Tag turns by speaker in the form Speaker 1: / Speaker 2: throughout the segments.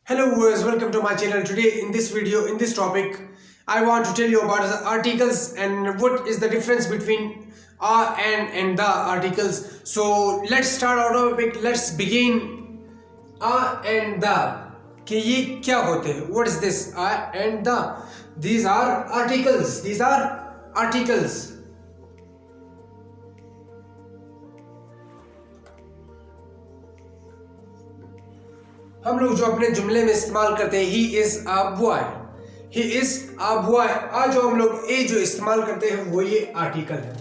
Speaker 1: Hello viewers, welcome to my channel. Today in this video, in this topic, I want to tell you about the articles and what is the difference between are and the articles. So let's start our topic. Let's begin. Are and the कि ये क्या होते हैं? What is this? Are and the. These are articles. These are articles. हम लोग जो अपने जुमले में इस्तेमाल करते हैं he is a boy, he is a boy. आज जो हम लोग ए जो इस्तेमाल करते हैं वो ये आर्टिकल है।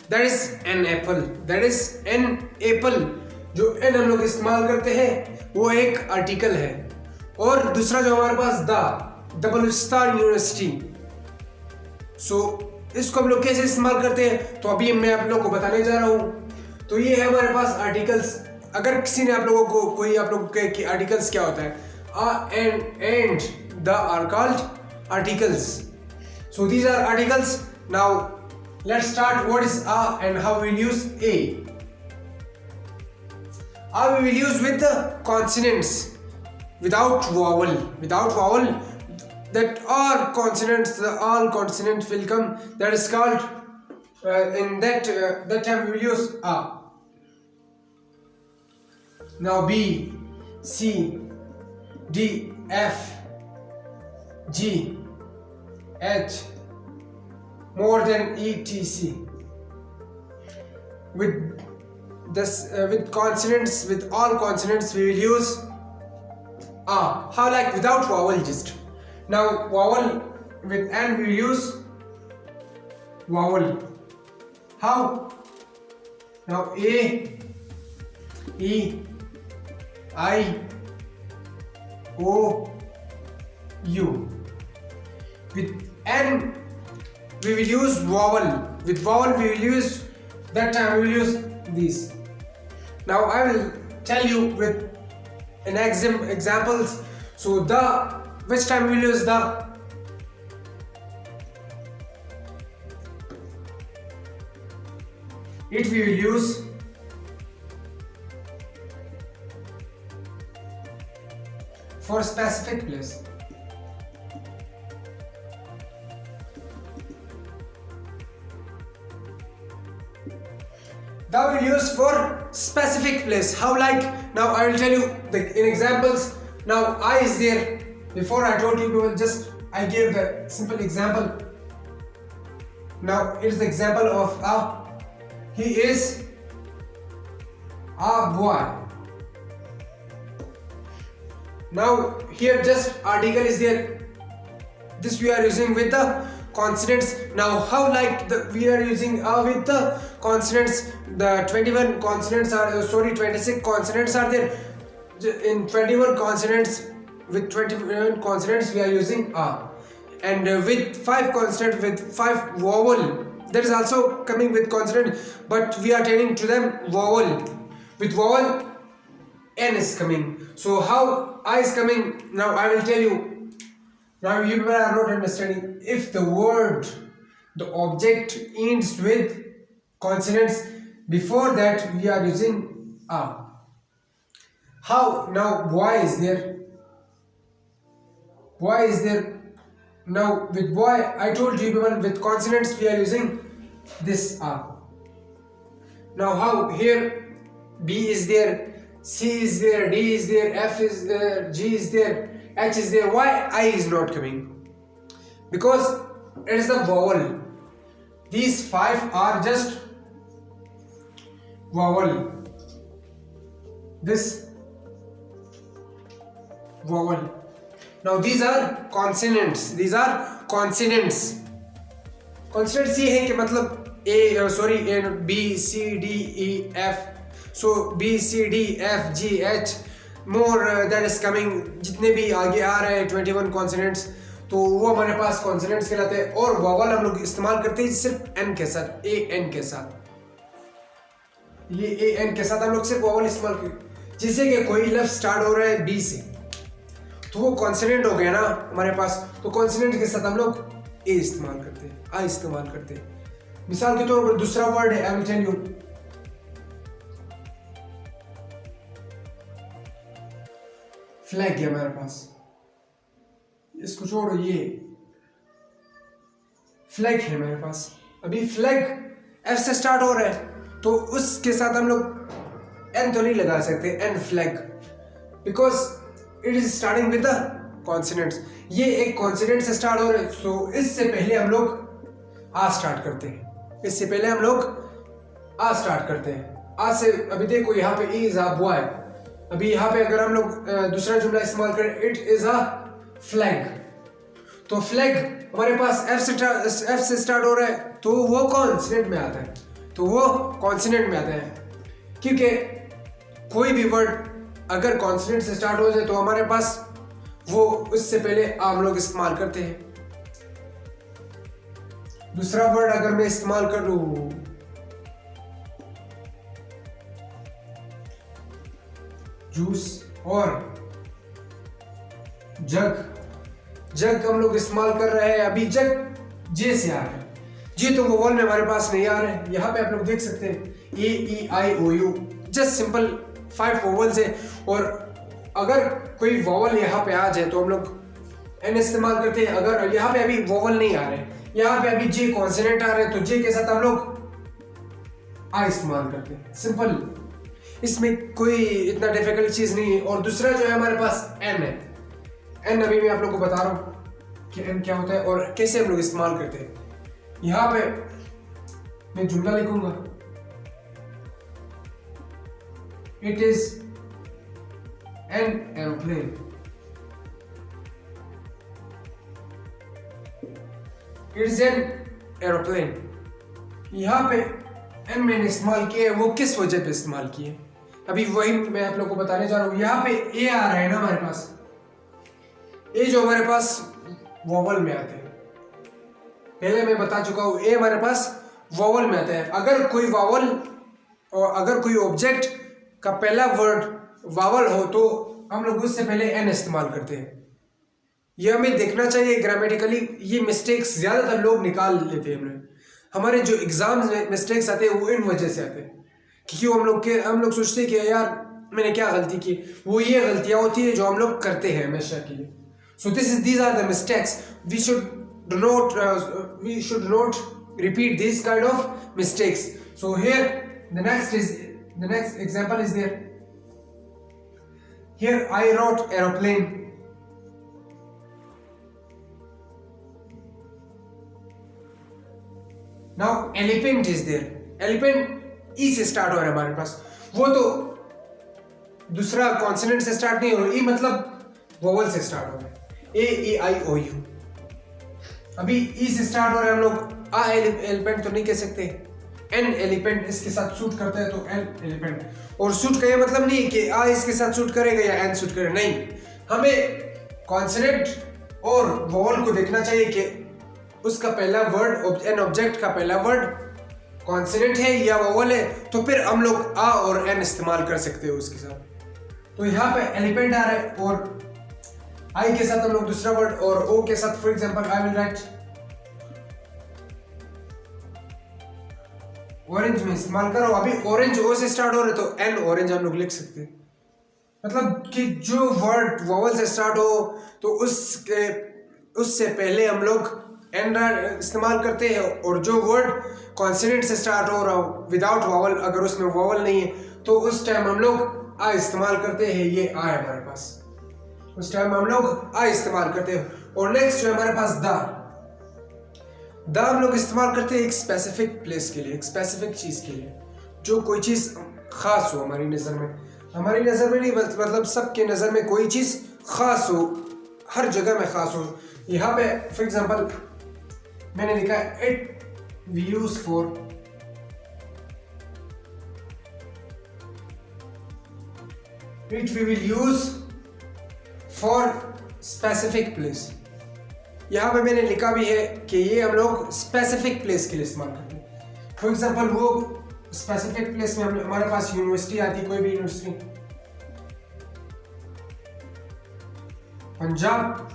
Speaker 1: That is an apple, that is an apple. जो एन हम लोग इस्तेमाल करते हैं वो एक आर्टिकल है। और दूसरा जो हमारे पास द बलूचिस्तान यूनिवर्सिटी, सो इसको हम लोग कैसे इस्तेमाल करते हैं तो अभी मैं आप लोग को बताने जा रहा हूँ। तो ये है हमारे पास आर्टिकल्स। अगर किसी ने आप लोगों को कोई आप लोग के कि आर्टिकल्स क्या होता है, and the are called articles. So these are articles. Now let's start what is a and how we use a. A we will use with the consonants without vowel that are consonants, the all consonants will come, that is called in that time we will use a. Now B, C, D, F, G, H, more than etc. With this with consonants, with all consonants we will use a. How like without vowel just. Now vowel with and we use vowel. How? Now A, E, I, O, U. With N we will use vowel. With vowel we will use, that time we will use these. Now I will tell you with an examples. So the, which time we will use the? It we will use for specific place. That we use for specific place. How like? Now I will tell you in examples. Now I is there. Before I told you, just I gave the simple example. Now it is the example of a. He is a boy. Now here just article is there. This we are using with the consonants. Now how like we are using with the consonants. The 21 consonants are 26 consonants are there. In 21 consonants, with 21 consonants we are using a, and with 5 consonants, with 5 vowel, that is also coming with consonant, but we are turning to them vowel. With vowel n is coming. So how I is coming? Now I will tell you. Now you people are not understanding. If the word, the object ends with consonants, before that we are using a. How? Now boy is there. Boy is there. Now with boy I told you people with consonants we are using this a. Now how? Here B is there, C is there, D is there, F is there, G is there, H is there. Why I is not coming? Because it is the vowel. These 5 are just vowel. This vowel. Now these are consonants. These are consonants. Consonants ये है कि मतलब A B C D E F. So B C D F G H more that is coming. जितने भी आगे आ रहे हैं 21 consonants, तो वो हमारे पास consonants कहलाते हैं। और vowel हम लोग इस्तेमाल करते हैं सिर्फ n के साथ, A N के साथ। ये A N के साथ हम लोग सिर्फ vowel इस्तेमाल करते। जैसे कि कोई लफ्ज स्टार्ट हो रहा है B से, तो वो कॉन्सोनेंट हो गया ना हमारे पास, तो कॉन्सोनेंट के साथ हम लोग ए इस्तेमाल करते हैं, आ इस्तेमाल करते हैं। मिसाल के तौर पर दूसरा वर्ड है, I will tell you. Flag है हमारे पास, इसको छोड़ो, ये फ्लैग है मेरे पास। अभी फ्लैग एफ से स्टार्ट हो रहा है तो उसके साथ हम लोग एन तो नहीं लगा सकते, an flag, because it is starting with the consonants. ये एक कॉन्सोनेंट से स्टार्ट हो रहा है, सो इससे पहले हम लोग आ स्टार्ट करते हैं, इससे पहले हम लोग आ स्टार्ट करते हैं। आ से अभी देखो यहाँ पे इज अ बॉय, अभी यहाँ पे अगर हम लोग दूसरा जुमला इस्तेमाल करें, इट इज अ फ्लैग, तो फ्लैग हमारे पास एफ से स्टार्ट हो रहा है तो वो कॉन्सोनेंट में आता है, तो वो कॉन्सोनेंट में आता है, क्योंकि कोई भी वर्ड अगर कॉन्सोनेंट से स्टार्ट हो जाए तो हमारे पास वो उससे पहले हम लोग इस्तेमाल करते हैं। दूसरा वर्ड अगर मैं इस्तेमाल करूं, जूस और जग, जग हम लोग इस्तेमाल कर रहे हैं, अभी जग जे से आ रहा है, जे तो वोवल में हमारे पास नहीं आ रहे हैं। यहाँ पे आप लोग देख सकते हैं ए ई आई ओ यू, जस्ट सिंपल 5 वोवल्स है, और अगर कोई वोवल यहाँ पे आ जाए तो हम लोग एन इस्तेमाल करते हैं। अगर यहाँ पे अभी वोवल नहीं आ रहे, यहाँ पे अभी जे कॉन्सोनेंट आ रहे हैं, तो जे के साथ हम लोग आ इस्तेमाल करते हैं, सिंपल, इसमें कोई इतना डिफिकल्ट चीज नहीं है। और दूसरा जो है हमारे पास एन है, एन अभी मैं आप लोग को बता रहा हूँ कि एन क्या होता है और कैसे हम लोग इस्तेमाल करते हैं। यहाँ पे मैं जुमला लिखूंगा, it is an aeroplane, it is an aeroplane. यहाँ पे एन मैंने इस्तेमाल किया है, वो किस वजह पे इस्तेमाल किए अभी वही मैं आप लोग को बताने जा रहा हूँ। यहाँ पे ए आ रहा है ना हमारे पास, ए जो हमारे पास वोवल में आते हैं, पहले मैं बता चुका हूँ ए हमारे पास वोवल में आता है। अगर कोई वावल और अगर कोई ऑब्जेक्ट का पहला वर्ड वावल हो तो हम लोग उससे पहले एन इस्तेमाल करते हैं। ये हमें देखना चाहिए ग्रामेटिकली, ये मिस्टेक्स ज्यादातर लोग निकाल लेते हैं। हमारे जो एग्जाम में मिस्टेक्स आते हैं वो इन वजह से आते हैं, क्योंकि हम लोग सोचते हैं कि यार मैंने क्या गलती की, वो ये गलतियां होती है जो हम लोग करते हैं हमेशा के लिए। सो these are the mistakes we should not repeat these kind of mistakes. So here the next example is there. Here I wrote aeroplane. Now elephant is there. Elephant ई से स्टार्ट हो रहा है हमारे पास, वो तो दूसरा कॉन्सोनेंट से स्टार्ट नहीं हो रहा, ई मतलब वोवल से स्टार्ट हो रहा है, ए ई आई ओ यू। अभी ई से स्टार्ट हो रहा है, हम लोग आ एलिफेंट तो नहीं कह सकते, एन एलिफेंट इसके साथ सूट करता है तो एन एलिफेंट। और सूट का ये मतलब नहीं है कि आ इसके साथ सूट करेगा या एन सूट करेगा, नहीं, हमें कॉन्सोनेंट और वोवल को देखना चाहिए कि उसका पहला वर्ड, एन ऑब्जेक्ट का पहला वर्ड कॉन्सोनेंट है या वोवल है, तो फिर हम लोग आ और एन इस्तेमाल कर सकते हो उसके साथ। तो यहाँ पे एलिफेंट आ रहा है और आई के साथ हम लोग दूसरा वर्ड, और ओ के साथ for example I will write orange में इस्तेमाल करो। अभी ऑरेंज ओ से स्टार्ट हो रहा है तो एन ऑरेंज हम लोग लिख सकते हैं, मतलब कि जो वर्ड वोवल से स्टार्ट हो तो उससे पहले हम लोग एन इस्तेमाल करते हैं, और जो वर्ड कॉन्सोनेंट से स्टार्ट हो रहा हो विदाउट वोवल, अगर उसमें वोवल नहीं है तो उस टाइम हम लोग आ इस्तेमाल करते हैं। ये आ है हमारे पास, उस टाइम हम लोग आ इस्तेमाल करते हैं। और नेक्स्ट जो है हमारे पास द हम लोग इस्तेमाल करते हैं एक स्पेसिफिक प्लेस के लिए, एक स्पेसिफिक चीज के लिए, जो कोई चीज खास हो हमारी नजर में, हमारी नजर में नहीं मतलब सबके नजर में कोई चीज खास हो, हर जगह में खास हो। यहाँ पे फॉर एग्जांपल मैंने लिखा है it we use for it we will use for specific place. यहाँ पे मैंने लिखा भी है कि ये हम लोग स्पेसिफिक प्लेस के लिए इस्तेमाल करते हैं। फॉर एग्जांपल वो स्पेसिफिक प्लेस में हमारे पास यूनिवर्सिटी आती है, कोई भी यूनिवर्सिटी, पंजाब,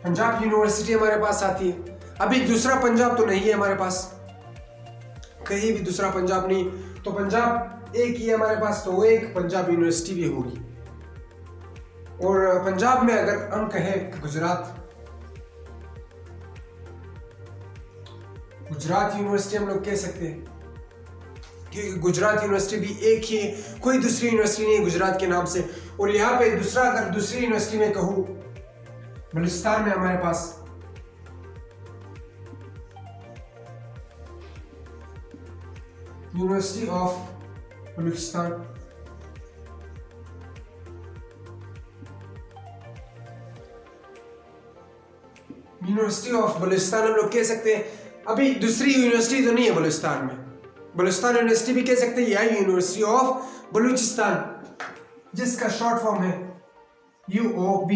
Speaker 1: पंजाब यूनिवर्सिटी हमारे पास आती है। अभी दूसरा पंजाब तो नहीं है हमारे पास, कहीं भी दूसरा पंजाब नहीं, तो पंजाब एक ही है हमारे पास, तो वो एक पंजाब यूनिवर्सिटी भी होगी। और पंजाब में अगर हम कहें गुजरात यूनिवर्सिटी हम लोग कह सकते हैं, क्योंकि गुजरात यूनिवर्सिटी भी एक ही है, कोई दूसरी यूनिवर्सिटी नहीं है गुजरात के नाम से। और यहाँ पे अगर दूसरी यूनिवर्सिटी में कहूँ, बलूचिस्तान में हमारे पास university of Baluchistan, university of Baluchistan हम लोग कह सकते हैं। अभी दूसरी यूनिवर्सिटी तो नहीं है बलूचिस्तान में, बलूचिस्तान यूनिवर्सिटी भी कह सकते हैं, यह यूनिवर्सिटी ऑफ बलूचिस्तान, जिसका शॉर्ट फॉर्म है UOB,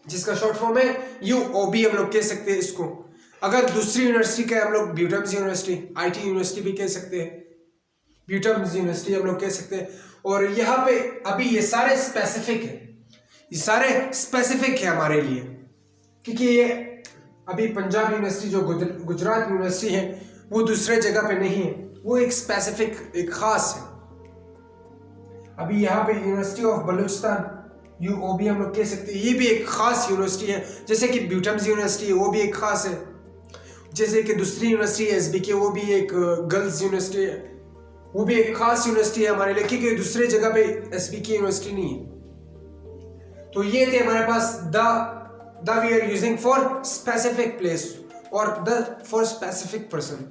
Speaker 1: जिसका शॉर्ट फॉर्म है UOB हम लोग कह सकते हैं इसको। अगर दूसरी यूनिवर्सिटी का हम लोग ब्यूटम्स यूनिवर्सिटी, IT यूनिवर्सिटी भी कह सकते हैं, ब्यूटम्स यूनिवर्सिटी हम लोग कह सकते हैं। और यहाँ पे अभी ये सारे स्पेसिफिक है, ये सारे स्पेसिफिक है हमारे लिए, क्योंकि ये अभी पंजाब यूनिवर्सिटी जो गुजरात यूनिवर्सिटी है वो दूसरे जगह पे नहीं है, वो एक स्पेसिफिक, एक खास है। अभी यहाँ पे यूनिवर्सिटी ऑफ बलूचिस्तान UOB हम लोग कह सकते हैं, ये भी एक खास यूनिवर्सिटी है। जैसे कि ब्यूटम्स यूनिवर्सिटी है वो भी एक खास है, जैसे कि दूसरी यूनिवर्सिटी है SBK, वो भी एक गर्ल्स यूनिवर्सिटी है, वो भी एक खास यूनिवर्सिटी है हमारे लिए, क्योंकि दूसरे जगह पे SBK यूनिवर्सिटी नहीं है। तो ये थे हमारे पास the we are using for specific place और द फॉर स्पेसिफिक पर्सन।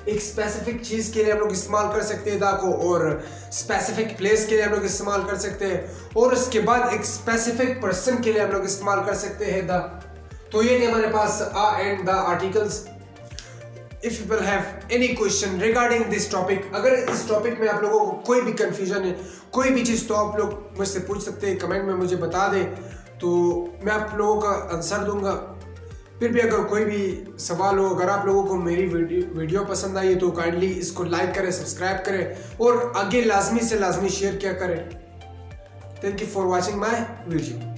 Speaker 1: एक स्पेसिफिक चीज के लिए हम लोग इस्तेमाल कर सकते हैं द को, और स्पेसिफिक प्लेस के लिए हम लोग इस्तेमाल कर सकते हैं, और उसके बाद एक स्पेसिफिक पर्सन के लिए हम लोग इस्तेमाल कर सकते हैं द। तो ये थे हमारे पास and the articles. If people have any question regarding this topic, अगर इस टॉपिक में आप लोगों को कोई भी कंफ्यूजन है, कोई भी चीज़, तो आप लोग मुझसे पूछ सकते हैं, कमेंट में मुझे बता दें, तो मैं आप लोगों का आंसर दूंगा। फिर भी अगर कोई भी सवाल हो, अगर आप लोगों को मेरी वीडियो पसंद आई है तो काइंडली इसको लाइक करें, सब्सक्राइब करें और आगे लाजमी से लाजमी शेयर किया करें। Thank you for watching my video.